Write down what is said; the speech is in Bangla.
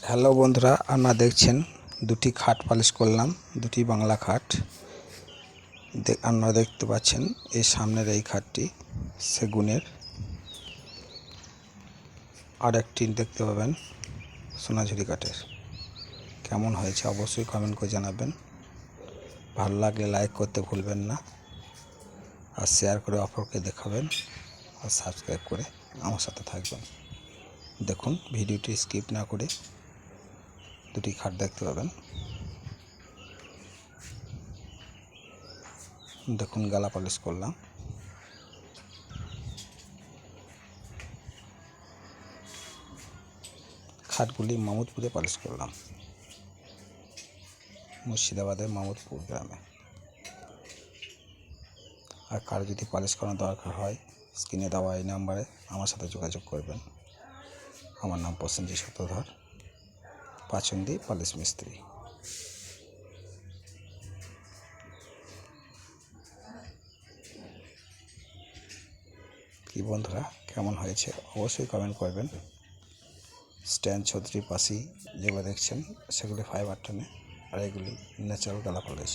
হ্যালো বন্ধুরা, আপনারা দেখছেন দুটি খাট পালিশ করলাম, দুটি বাংলা খাট। আপনারা দেখতে পাচ্ছেন এই সামনের এই খাটটি সেগুনের, আর একটি দেখতে পাবেন সোনাঝুরি কাঠের। কেমন হয়েছে অবশ্যই কমেন্ট করে জানাবেন। ভালো লাগলে লাইক করতে ভুলবেন না, আর শেয়ার করে অপরকে দেখাবেন, আর সাবস্ক্রাইব করে আমার সাথে থাকবেন। দেখুন, ভিডিওটি স্কিপ না করে দুটি খাট দেখতে পাবেন। দেখুন, গালা পালিশ করলাম। খাটগুলি মামুদপুরে পালিশ করলাম, মুর্শিদাবাদের মামুদপুর গ্রামে। আর কারো যদি পালিশ করানোর দরকার হয়, স্ক্রিনে দেওয়া এই নাম্বারে আমার সাথে যোগাযোগ করবেন। আমার নাম প্রসেনজিৎ সূত্রধর, পাচন্দি পালিশ মিস্ত্রি। কি বন্ধুরা, কেমন হয়েছে অবশ্যই কমেন্ট করবেন। স্ট্যান্ড ছত্রি পাশি যেগুলো দেখছেন সেগুলি ফাইবার টেনে, আর এগুলি ন্যাচারাল গালা পালিশ।